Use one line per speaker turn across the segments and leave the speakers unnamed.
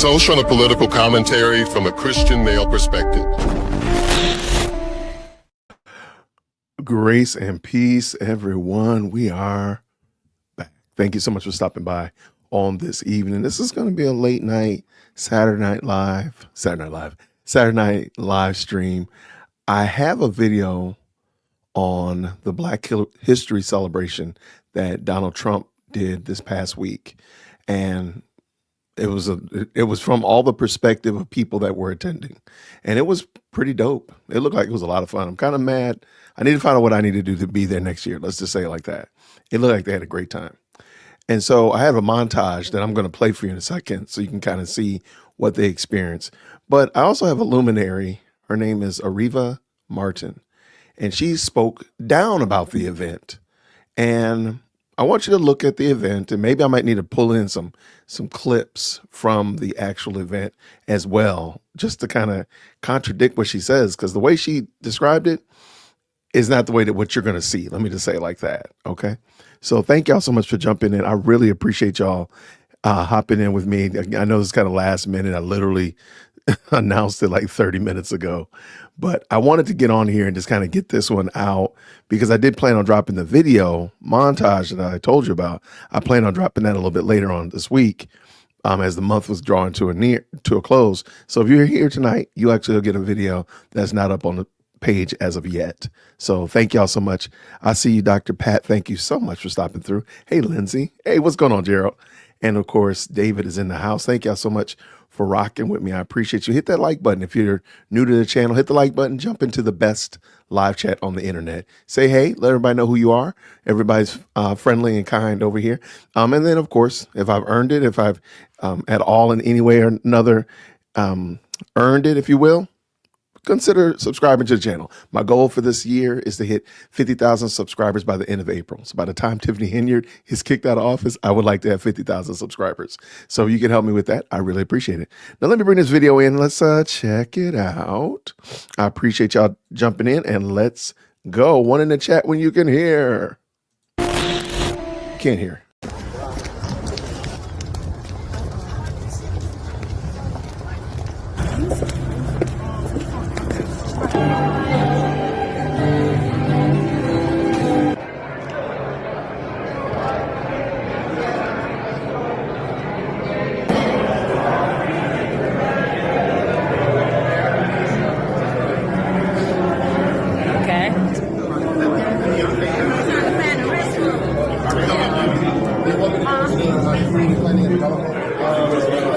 social and political commentary from a Christian male perspective.
Grace and peace, everyone. We are back. Thank you so much for stopping by on this evening. This is going to be a late night Saturday night live stream. I have a video on the Black History celebration that Donald Trump did this past week, and it was from all the perspective of people that were attending, and it was pretty dope. It looked like it was a lot of fun. I'm kind of mad. I need to find out what I need to do to be there next year. Let's just say it like that. It looked like they had a great time. And so I have a montage that I'm going to play for you in a second so you can kind of see what they experienced. But I also have a luminary. Her name is Ariva Martin, and she spoke down about the event. And I want you to look at the event, and maybe I might need to pull in some clips from the actual event as well, just to kind of contradict what she says, because the way she described it is not the way that what you're going to see. Let me just say it like that. Okay. So thank y'all so much for jumping in. I really appreciate y'all hopping in with me. I know this is kind of last minute. I literally announced it like 30 minutes ago, but I wanted to get on here and just kind of get this one out because I did plan on dropping the video montage that I told you about. I plan on dropping that a little bit later on this week as the month was drawing to a close. So if you're here tonight, you actually will get a video that's not up on the page as of yet. So thank y'all so much. I see you, Dr. Pat. Thank you so much for stopping through. Hey, Lindsay. Hey, what's going on, Gerald? And of course, David is in the house. Thank y'all so much for rocking with me. I appreciate you. Hit that like button. If you're new to the channel, hit the like button, jump into the best live chat on the internet. Say hey, let everybody know who you are. Everybody's friendly and kind over here. And then of course, if I've earned it, if I've at all in any way or another earned it, if you will, consider subscribing to the channel. My goal for this year is to hit 50,000 subscribers by the end of April. So by the time Tiffany Henyard is kicked out of office, I would like to have 50,000 subscribers. So if you can help me with that, I really appreciate it. Now let me bring this video in. Let's check it out. I appreciate y'all jumping in, and let's go. One in the chat when you can hear. Can't hear.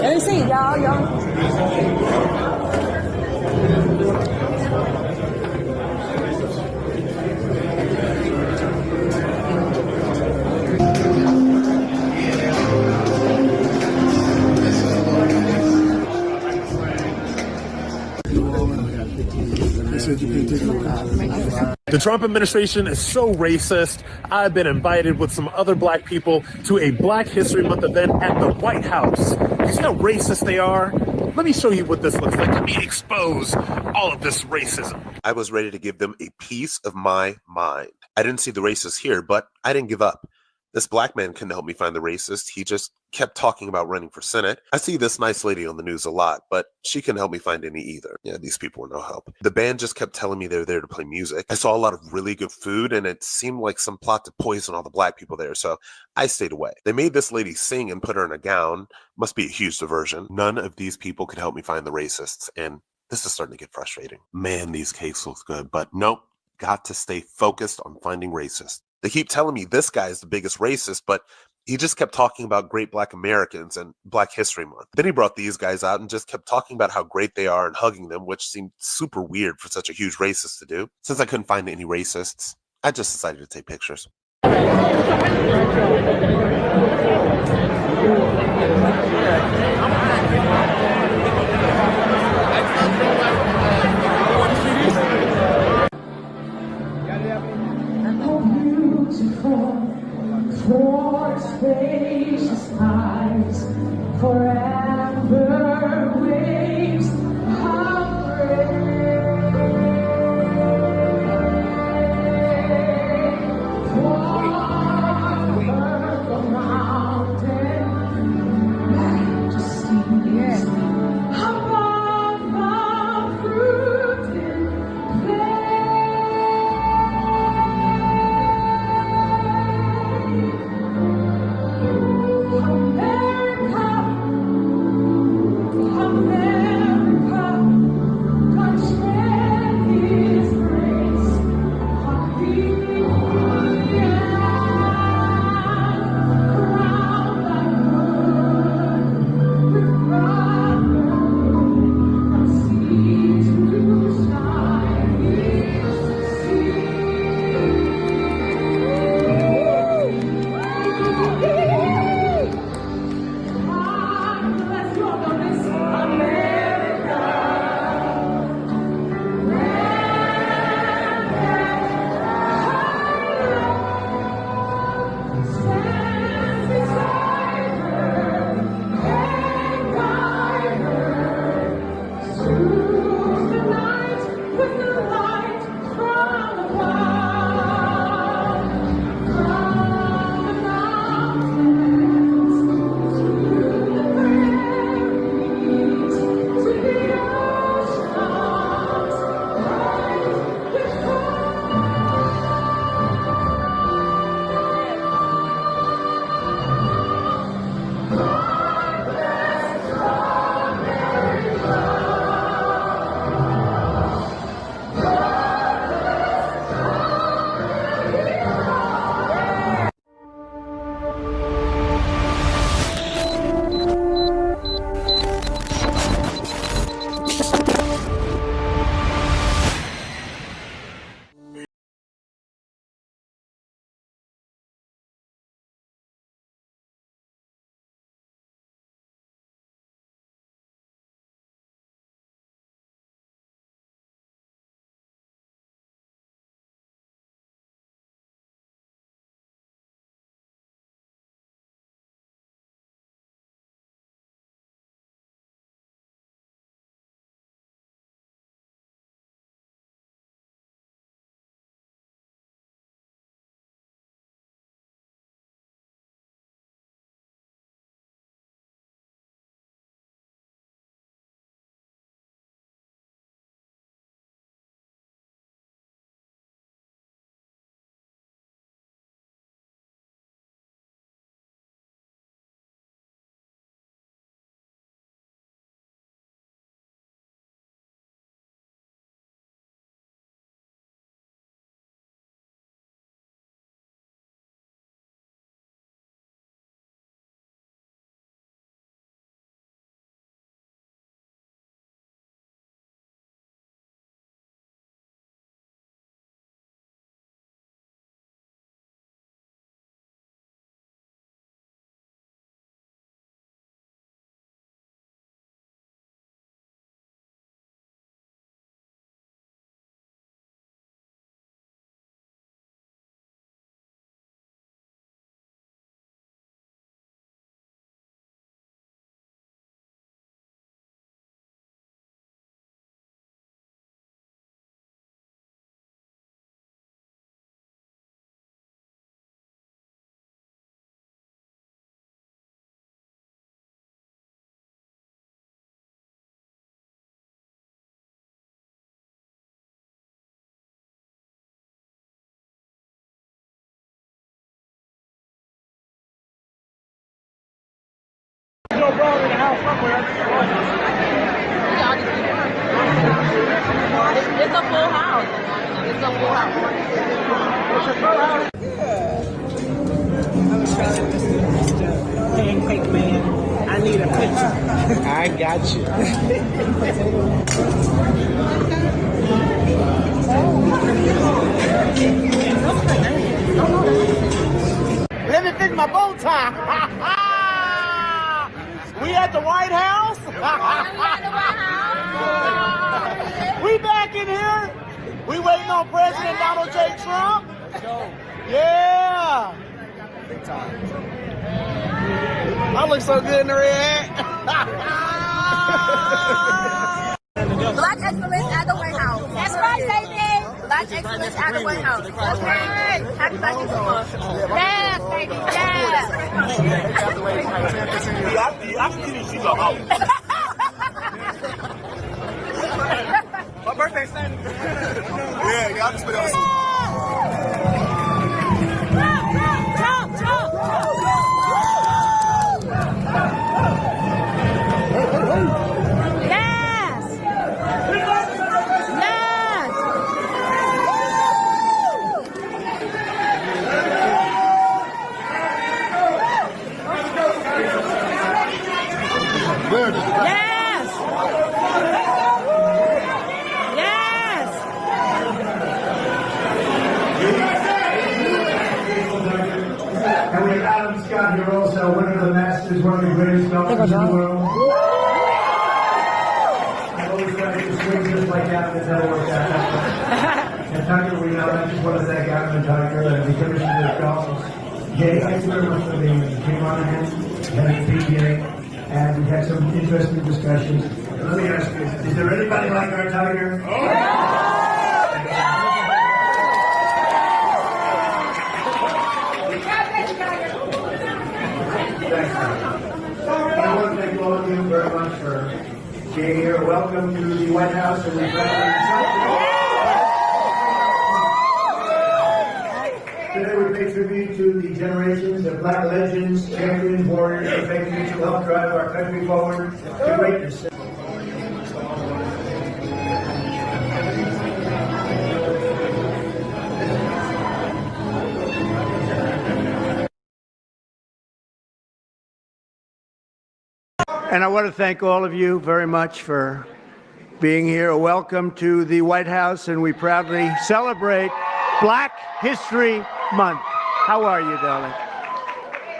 Let me see, y'all.
The Trump administration is so racist. I've been invited with some other black people to a Black History Month event at the White House. You see how racist they are? Let me show you what this looks like. Let me expose all of this racism.
I was ready to give them a piece of my mind. I didn't see the racists here, but I didn't give up. This black man couldn't help me find the racist. He just kept talking about running for Senate. I see this nice lady on the news a lot, but she couldn't help me find any either. Yeah, these people were no help. The band just kept telling me they're there to play music. I saw a lot of really good food, and it seemed like some plot to poison all the black people there, so I stayed away. They made this lady sing and put her in a gown. Must be a huge diversion. None of these people could help me find the racists, and this is starting to get frustrating. Man, these cakes look good, but nope. Got to stay focused on finding racists. They keep telling me this guy is the biggest racist, but he just kept talking about great black Americans and Black History Month. Then he brought these guys out and just kept talking about how great they are and hugging them, which seemed super weird for such a huge racist to do. Since I couldn't find any racists, I just decided to take pictures.
For spacious skies, forever waves of grace. For the mountain majesty,
It's a full house. It's a full house.
Pancake man, I need a picture.
I got you.
Let me fix my bow tie. We at the White House? We back in here. We waiting on President Donald J. Trump. Yeah. Big time. I look so good in the red.
Black excellence at the White House. That's right, baby. Black excellence at the White House. Okay. Happy Black Excellence. Yes, baby. Yes.
I can see she's a hoe. My birthday Sunday. Yeah, y'all just put it on.
One of the masters, one of the greatest doctors in the world. I always like to swing just like that, but that works out. And Tucker, we know I just want to thank Adam and Tucker and the commissioner of Gospels. Jay, thank you very much for being here. You came on in, had a PGA, and we had some interesting discussions. Let me ask you, is there anybody like our Tiger? White House, and we proudly celebrate. Today we pay tribute to the generations of Black legends, champions, warriors, and patriots who helped drive our country forward to greatness.
And I want to thank all of you very much for being here. Welcome to the White House, and we proudly celebrate Black History Month. How are you, darling?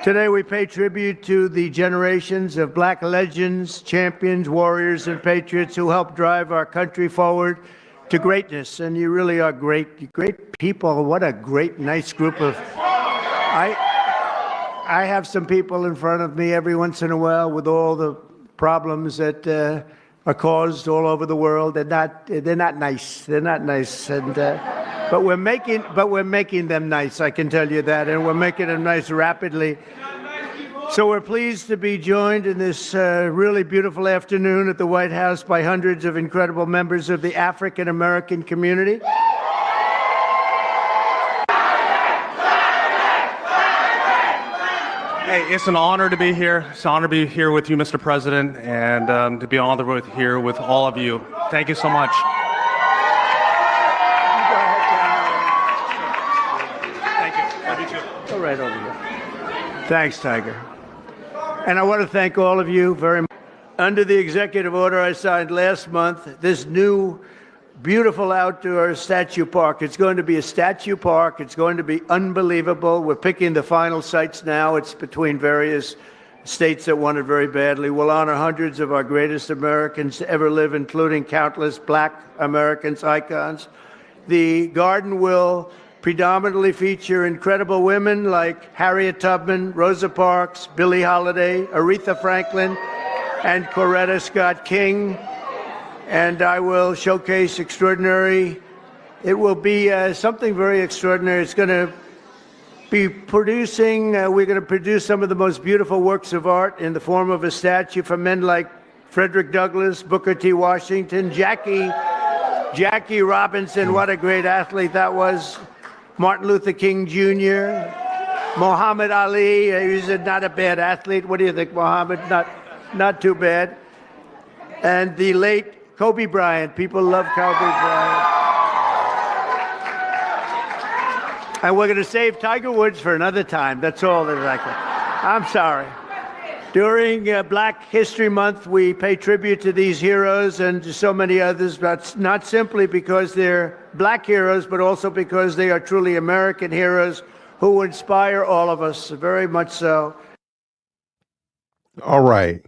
Today we pay tribute to the generations of Black legends, champions, warriors, and patriots who helped drive our country forward to greatness. And you really are great people. What a great, nice group of... I have some people in front of me every once in a while with all the problems that are caused all over the world. They're not nice. They're not nice. And but we're making them nice. I can tell you that, and we're making them nice rapidly. So we're pleased to be joined in this really beautiful afternoon at the White House by hundreds of incredible members of the African American community.
Hey, it's an honor to be here. It's an honor to be here with you, Mr. President, and to be honored here with all of you. Thank you so much. Thank you. Love you too.
Go right over here. Thanks, Tiger. And I want to thank all of you very much. Under the executive order I signed last month, this new beautiful outdoor statue park. It's going to be a statue park. It's going to be unbelievable. We're picking the final sites now. It's between various states that want it very badly. We'll honor hundreds of our greatest Americans to ever live, including countless Black Americans, icons. The garden will predominantly feature incredible women like Harriet Tubman, Rosa Parks, Billie Holiday, Aretha Franklin, and Coretta Scott King. And I will showcase extraordinary. It will be something very extraordinary. It's going to be producing, we're going to produce some of the most beautiful works of art in the form of a statue from men like Frederick Douglass, Booker T. Washington, Jackie Robinson, what a great athlete that was, Martin Luther King Jr., Muhammad Ali, he's not a bad athlete. What do you think, Muhammad? Not too bad. And the late Kobe Bryant. People love Kobe Bryant. And we're going to save Tiger Woods for another time. That's all that I can. I'm sorry. During Black History Month, we pay tribute to these heroes and to so many others, but not simply because they're Black heroes, but also because they are truly American heroes who inspire all of us, very much so.
All right.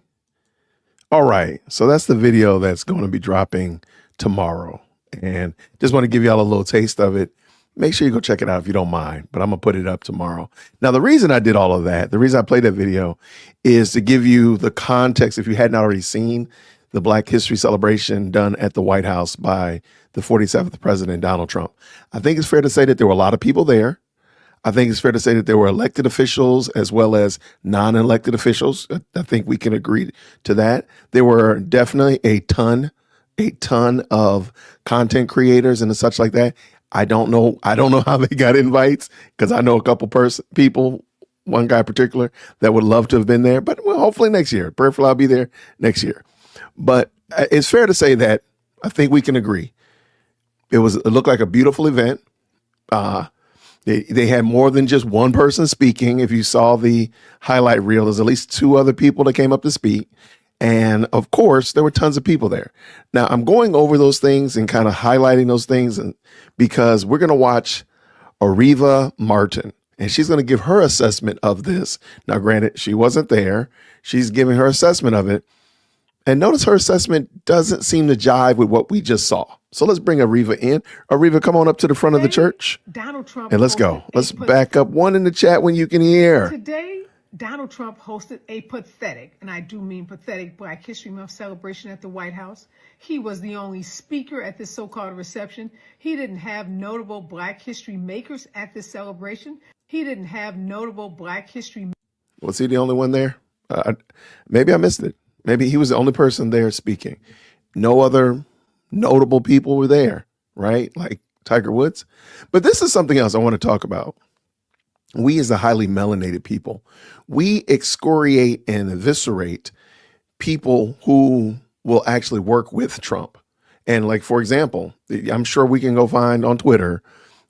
All right. So that's the video that's going to be dropping tomorrow. And just want to give y'all a little taste of it. Make sure you go check it out if you don't mind, but I'm going to put it up tomorrow. Now, the reason I did all of that, the reason I played that video is to give you the context. If you hadn't already seen the Black History celebration done at the White House by the 47th President, Donald Trump, I think it's fair to say that there were a lot of people there. I think it's fair to say that there were elected officials as well as non-elected officials. I think we can agree to that. There were definitely a ton of content creators and such like that. I don't know how they got invites because I know a couple people, one guy in particular, that would love to have been there. But well, hopefully next year. Prayerfully, I'll be there next year. But it's fair to say that I think we can agree. It looked like a beautiful event. They had more than just one person speaking. If you saw the highlight reel, there's at least two other people that came up to speak. And of course, there were tons of people there. Now, I'm going over those things and kind of highlighting those things because we're going to watch Ariva Martin, and she's going to give her assessment of this. Now, granted, she wasn't there. She's giving her assessment of it. And notice her assessment doesn't seem to jive with what we just saw. So let's bring Ariva in. Ariva, come on up to the front of the church.
Donald Trump
and let's go. Let's back up one in the chat when you can hear.
Today, Donald Trump hosted a pathetic, and I do mean pathetic, Black History Month celebration at the White House. He was the only speaker at this so-called reception. He didn't have notable Black history makers at this celebration. He didn't have notable Black history.
Was he the only one there? Maybe I missed it. Maybe he was the only person there speaking. No other notable people were there, right? Like Tiger Woods. But this is something else I want to talk about. We as the highly melanated people, we excoriate and eviscerate people who will actually work with Trump. And like, for example, I'm sure we can go find on Twitter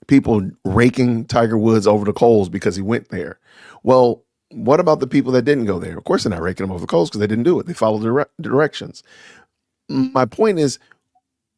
people raking Tiger Woods over the coals because he went there. Well, what about the people that didn't go there? Of course, they're not raking him over the coals because they didn't do it. They followed the directions. My point is,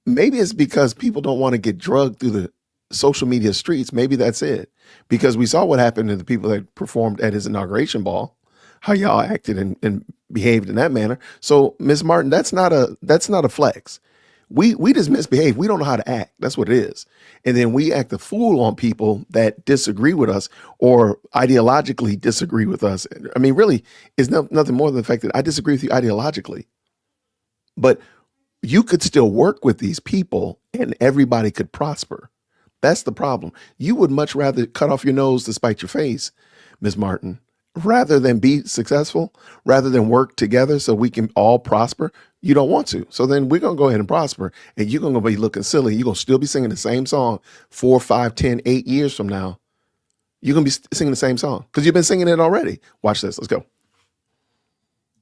maybe it's because people don't want to get drugged through the social media streets. Maybe that's it. Because we saw what happened to the people that performed at his inauguration ball, how y'all acted and behaved in that manner. So, Ms. Martin, that's not a flex. We just misbehave. We don't know how to act. That's what it is. And then we act a fool on people that disagree with us or ideologically disagree with us. I mean, really, it's nothing more than the fact that I disagree with you ideologically. But you could still work with these people and everybody could prosper. That's the problem. You would much rather cut off your nose to spite your face, Ms. Martin, rather than be successful, rather than work together so we can all prosper. You don't want to. So then we're going to go ahead and prosper, and you're going to be looking silly. You're going to still be singing the same song 4, 5, 10, 8 years from now. You're going to be singing the same song because you've been singing it already. Watch this. Let's go.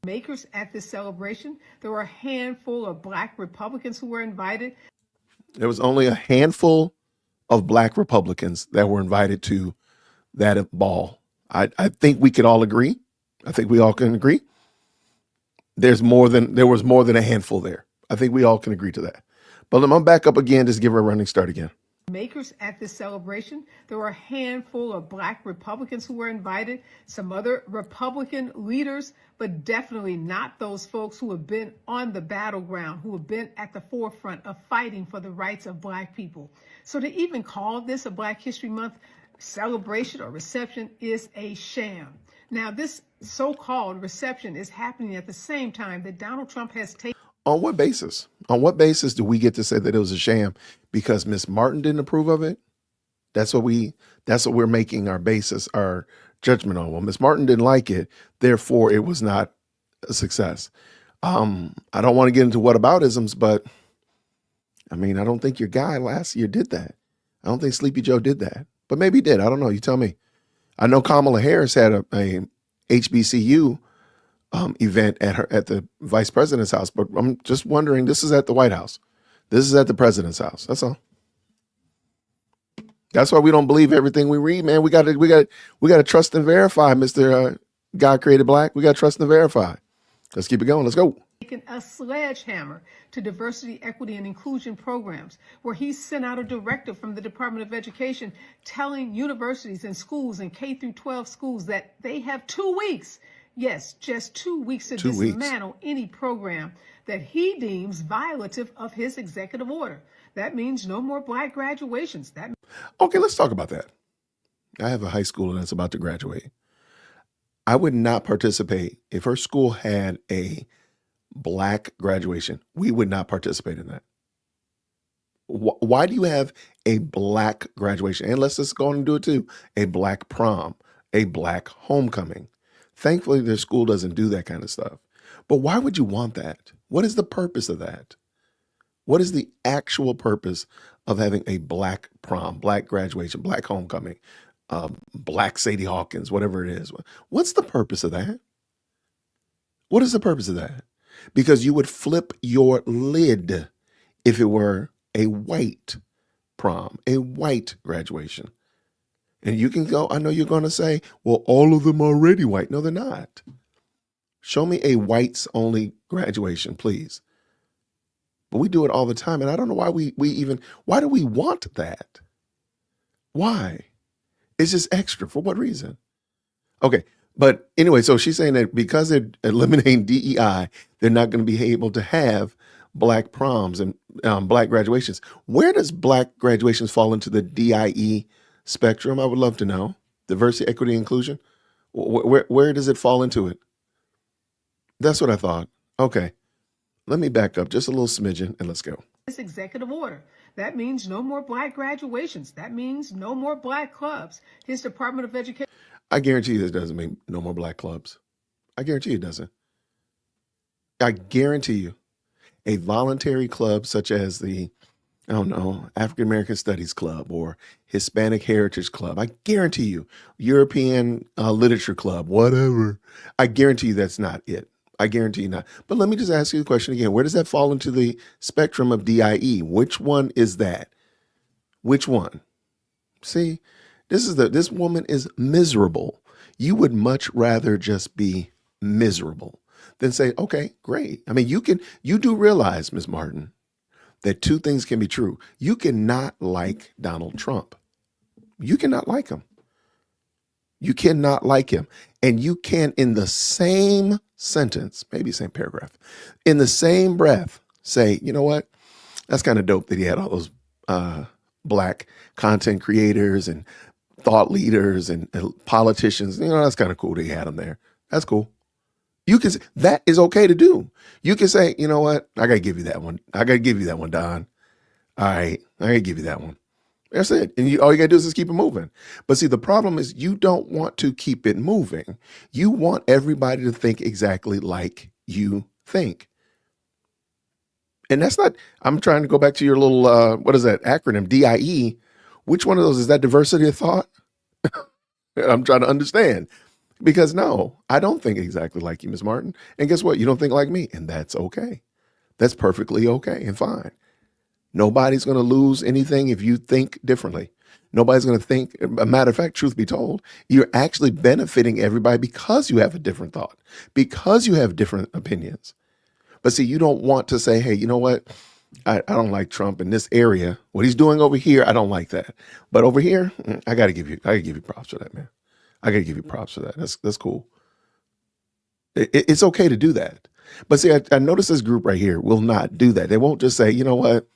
Makers at this celebration. There were a handful of Black Republicans who were invited.
There was only a handful of Black Republicans that were invited to that ball. I think we could all agree. I think we all can agree. There was more than a handful there. I think we all can agree to that. But let me back up again, just give her a running start again.
Makers at this celebration. There were a handful of Black Republicans who were invited, some other Republican leaders, but definitely not those folks who have been on the battleground, who have been at the forefront of fighting for the rights of Black people. So to even call this a Black History Month celebration or reception is a sham. Now, this so-called reception is happening at the same time that Donald Trump has taken.
On what basis? On what basis do we get to say that it was a sham? Because Miss Martin didn't approve of it? That's what we're making our basis, our judgment on. Well, Miss Martin didn't like it, therefore it was not a success. I don't want to get into whataboutisms, but I mean, I don't think your guy last year did that. I don't think Sleepy Joe did that, but maybe he did. I don't know. You tell me. I know Kamala Harris had a HBCU event at the vice president's house, but I'm just wondering, this is at the White House. This is at the president's house. That's all. That's why we don't believe everything we read, man. We got to trust and verify, Mr. God Created Black. We got to trust and verify. Let's keep it going. Let's go.
A sledgehammer to diversity, equity, and inclusion programs, where he sent out a directive from the Department of Education telling universities and schools and K through 12 schools that they have 2 weeks. Yes, just 2 weeks to dismantle any program that he deems violative of his executive order. That means no more Black graduations.
Okay, let's talk about that. I have a high schooler that's about to graduate. I would not participate if her school had a Black graduation. We would not participate in that. Why do you have a Black graduation? And let's just go on and do it too. A Black prom, a Black homecoming. Thankfully, their school doesn't do that kind of stuff. But why would you want that? What is the purpose of that? What is the actual purpose of having a Black prom, Black graduation, Black homecoming, Black Sadie Hawkins, whatever it is? What's the purpose of that? What is the purpose of that? Because you would flip your lid if it were a white prom, a white graduation. And you can go, I know you're going to say, well, all of them are already white. No, they're not. Show me a whites only graduation, please. But we do it all the time. And I don't know why why do we want that? Why? It's just extra. For what reason? Okay. But anyway, so she's saying that because they're eliminating DEI, they're not going to be able to have Black proms and Black graduations. Where does Black graduations fall into the DIE spectrum? I would love to know. Diversity, equity, inclusion. Where does it fall into it? That's what I thought. Okay. Let me back up just a little smidgen and let's go.
This executive order. That means no more Black graduations. That means no more Black clubs. His Department of Education.
I guarantee you this doesn't mean no more Black clubs. I guarantee it doesn't. I guarantee you. a voluntary club such as the, I don't know, African American Studies Club or Hispanic Heritage Club, I guarantee you, European Literature Club, whatever, I guarantee you that's not it. I guarantee you not. But let me just ask you the question again. Where does that fall into the spectrum of DIE? Which one is that? Which one? See, this woman is miserable. You would much rather just be miserable than say, okay, great. I mean, you do realize, Ms. Martin, that two things can be true. You cannot like Donald Trump. You cannot like him. You cannot like him. And you can, in the same sentence, maybe same paragraph, in the same breath, say, you know what? That's kind of dope that he had all those Black content creators and thought leaders and politicians. You know, that's kind of cool that he had them there. That's cool. You can, that is okay to do. You can say, you know what? I got to give you that one. I got to give you that one, Don. All right. I got to give you that one. That's it. And all you got to do is just keep it moving. But see, the problem is you don't want to keep it moving. You want everybody to think exactly like you think. And that's not, I'm trying to go back to your little, what is that acronym, DIE. Which one of those is that, diversity of thought? I'm trying to understand. Because no, I don't think exactly like you, Ms. Martin. And guess what? You don't think like me. And that's okay. That's perfectly okay and fine. Nobody's going to lose anything if you think differently. Nobody's going to think, a matter of fact, truth be told, you're actually benefiting everybody because you have a different thought, because you have different opinions. But see, you don't want to say, hey, you know what? I don't like Trump in this area. What he's doing over here, I don't like that. But over here, I gotta give you props for that, man. I gotta give you props for that. That's cool. It's okay to do that. But see, I notice this group right here will not do that. They won't just say, you know what?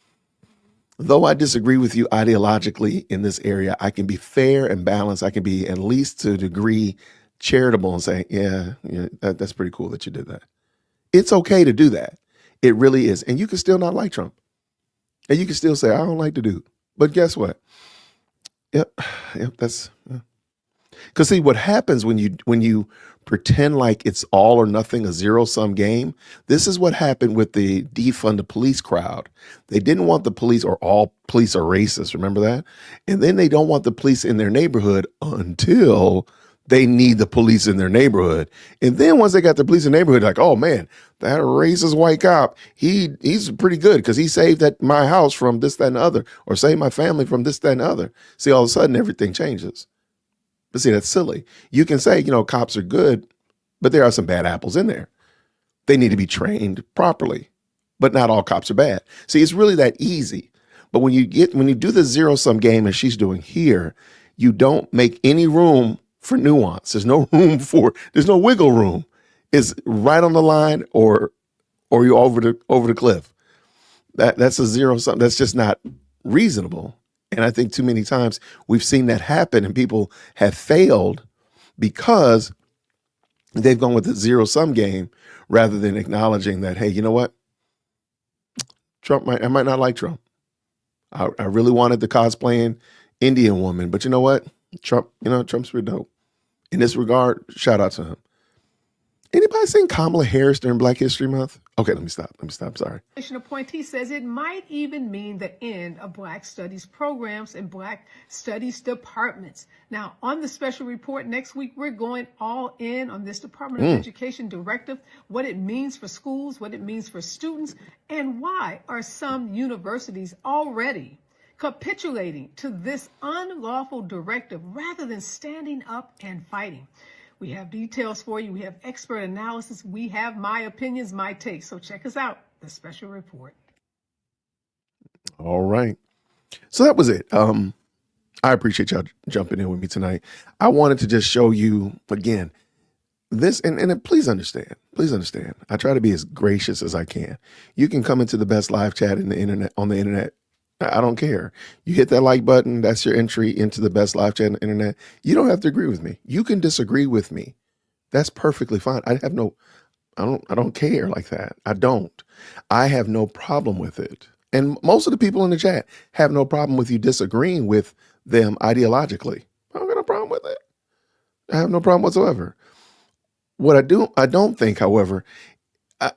Though I disagree with you ideologically in this area, I can be fair and balanced. I can be at least to a degree charitable and say, yeah, that's pretty cool that you did that. It's okay to do that. It really is. And you can still not like Trump. And you can still say, I don't like the dude. But guess what? Yep, that's, because see, what happens when you pretend like it's all or nothing, a zero-sum game, this is what happened with the defund the police crowd. They didn't want the police, or all police are racist, remember that? And then they don't want the police in their neighborhood until they need the police in their neighborhood. And then once they got the police in the neighborhood, like, oh man, that racist white cop, he's pretty good because he saved my house from this, that, and the other, or saved my family from this, that, and the other. See, all of a sudden everything changes. But see, that's silly. You can say, cops are good, but there are some bad apples in there. They need to be trained properly, but not all cops are bad. See, it's really that easy. But when you do the zero-sum game as she's doing here, you don't make any room for nuance. There's no wiggle room. It's right on the line or you're over the cliff. That's a zero-sum. That's just not reasonable. And I think too many times we've seen that happen and people have failed because they've gone with the zero-sum game rather than acknowledging that, hey, you know what? I might not like Trump. I really wanted the cosplaying Indian woman, but you know what? Trump's pretty dope. In this regard, shout out to him. Anybody seen Kamala Harris during Black History Month? Okay, let me stop. Sorry.
Appointee says it might even mean the end of Black Studies programs and Black Studies departments. Now, on the special report next week, we're going all in on this Department of Education directive, what it means for schools, what it means for students, and why are some universities already capitulating to this unlawful directive rather than standing up and fighting. We have details for you. We have expert analysis. We have my opinions, my takes. So check us out, the special report.
All right. So that was it. I appreciate y'all jumping in with me tonight. I wanted to just show you again this, and please understand. I try to be as gracious as I can. You can come into the best live chat on the internet. I don't care. You hit that like button. That's your entry into the best live chat on the internet. You don't have to agree with me. You can disagree with me. That's perfectly fine. I don't care like that. I don't. I have no problem with it. And most of the people in the chat have no problem with you disagreeing with them ideologically. I don't got no problem with it. I have no problem whatsoever. What I don't think, however,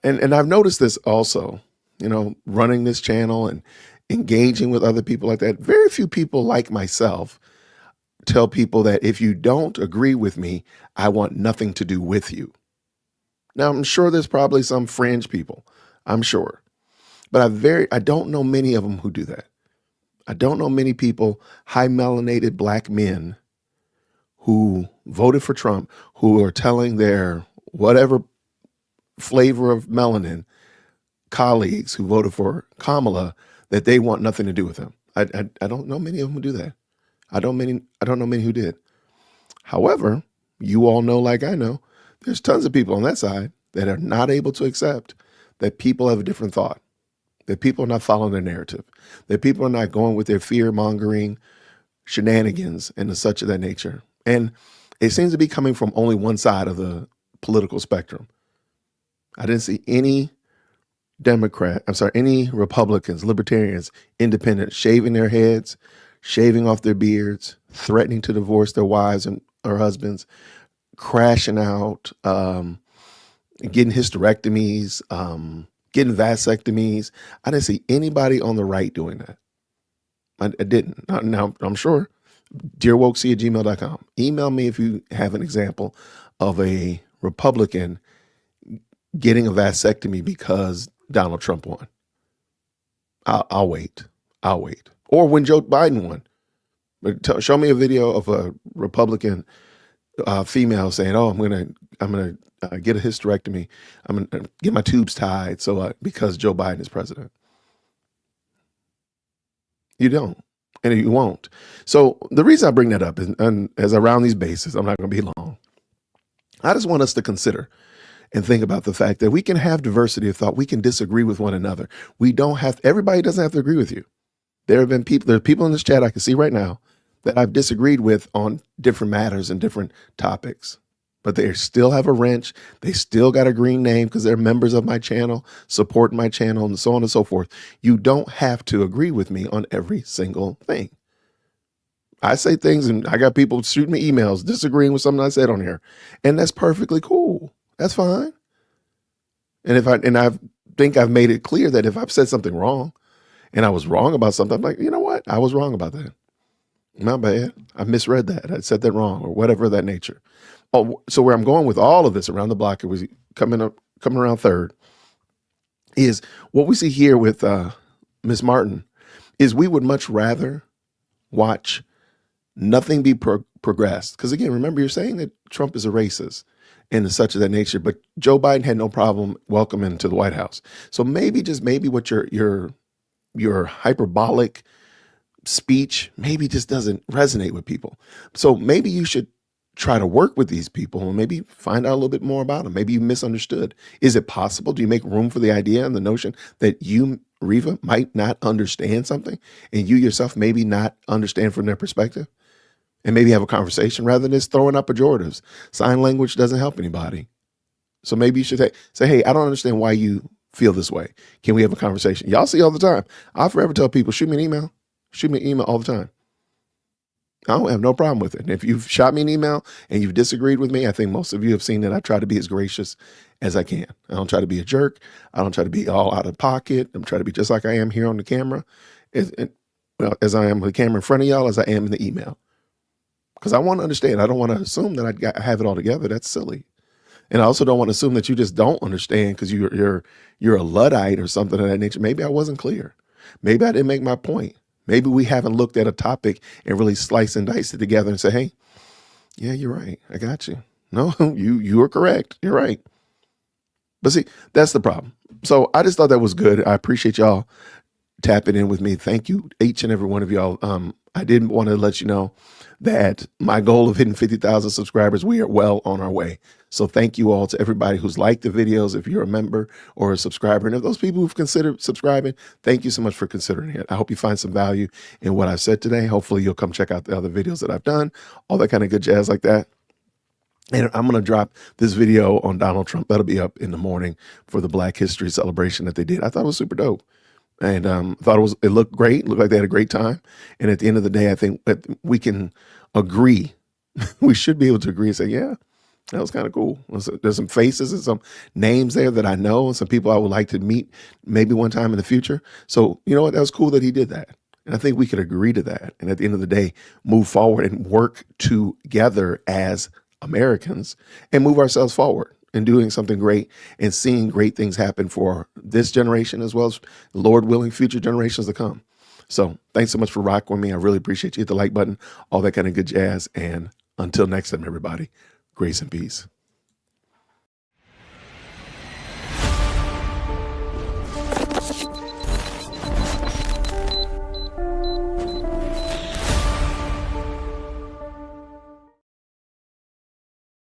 and I've noticed this also, running this channel and engaging with other people like that. Very few people like myself tell people that if you don't agree with me, I want nothing to do with you. Now, I'm sure there's probably some fringe people, I'm sure, but I don't know many of them who do that. I don't know many people, high melanated black men who voted for Trump, who are telling their whatever flavor of melanin colleagues who voted for Kamala that they want nothing to do with him. I don't know many of them who do that. I don't know many who did. However, you all know, like I know, there's tons of people on that side that are not able to accept that people have a different thought, that people are not following their narrative, that people are not going with their fear-mongering shenanigans and the such of that nature. And it seems to be coming from only one side of the political spectrum. I didn't see any any Republicans, libertarians, independents shaving their heads, shaving off their beards, threatening to divorce their wives or husbands, crashing out, getting hysterectomies, getting vasectomies. I didn't see anybody on the right doing that. I didn't. Now, I'm sure. DearWokeC@gmail.com. Email me if you have an example of a Republican getting a vasectomy because Donald Trump won. I'll wait. Or when Joe Biden won. But show me a video of a Republican female saying, "Oh, I'm gonna get a hysterectomy. I'm gonna get my tubes tied because Joe Biden is president." You don't, and you won't. So the reason I bring that up is, and as I round these bases, I'm not going to be long. I just want us to consider and think about the fact that we can have diversity of thought. We can disagree with one another. Everybody doesn't have to agree with you. There are people in this chat I can see right now that I've disagreed with on different matters and different topics, but they still have a wrench. They still got a green name because they're members of my channel, supporting my channel, and so on and so forth. You don't have to agree with me on every single thing. I say things and I got people shooting me emails disagreeing with something I said on here, and that's perfectly cool. That's fine. And I think I've made it clear that if I've said something wrong and I was wrong about something, I'm like, you know what? I was wrong about that. My bad. I misread that. I said that wrong or whatever of that nature. Oh, so where I'm going with all of this around the block, it was coming around third, is what we see here with Miss Martin is we would much rather watch nothing be progressed. Because again, remember, you're saying that Trump is a racist and such of that nature, but Joe Biden had no problem welcoming to the White House. So maybe, just maybe, what your hyperbolic speech maybe just doesn't resonate with people. So maybe you should try to work with these people and maybe find out a little bit more about them. Maybe you misunderstood. Is it possible? Do you make room for the idea and the notion that you, Ariva, might not understand something and you yourself maybe not understand from their perspective? And maybe have a conversation rather than just throwing up pejoratives. Sign language doesn't help anybody. So maybe you should say, hey, I don't understand why you feel this way. Can we have a conversation? Y'all see all the time. I'll forever tell people, shoot me an email. Shoot me an email all the time. I don't have no problem with it. And if you've shot me an email and you've disagreed with me, I think most of you have seen that I try to be as gracious as I can. I don't try to be a jerk. I don't try to be all out of pocket. I'm trying to be just like I am here on the camera, as I am with the camera in front of y'all, as I am in the email. Because I want to understand. I don't want to assume that I have it all together. That's silly. And I also don't want to assume that you just don't understand because you're a Luddite or something of that nature. Maybe I wasn't clear. Maybe I didn't make my point. Maybe we haven't looked at a topic and really slice and dice it together and say, hey, yeah, you're right. I got you. No, you are correct. You're right. But see, that's the problem. So I just thought that was good. I appreciate y'all tapping in with me. Thank you, each and every one of y'all. I did want to let you know that my goal of hitting 50,000 subscribers, we are well on our way. So thank you all to everybody who's liked the videos. If you're a member or a subscriber, and if those people who've considered subscribing, thank you so much for considering it. I hope you find some value in what I've said today. Hopefully you'll come check out the other videos that I've done, all that kind of good jazz like that. And I'm going to drop this video on Donald Trump. That'll be up in the morning for the Black History celebration that they did. I thought it was super dope. And thought it looked great. Looked like they had a great time. And at the end of the day, I think that we can agree. We should be able to agree and say, yeah, That was kind of cool. There's some faces and some names there that I know and some people I would like to meet maybe one time in the future. So, you know what? That was cool that he did that. And I think we could agree to that. And at the end of the day, move forward and work together as Americans and move ourselves forward and doing something great and seeing great things happen for this generation as well as, Lord willing, future generations to come. So thanks so much for rocking with me. I really appreciate you. Hit the like button, all that kind of good jazz. And until next time, everybody, grace and peace.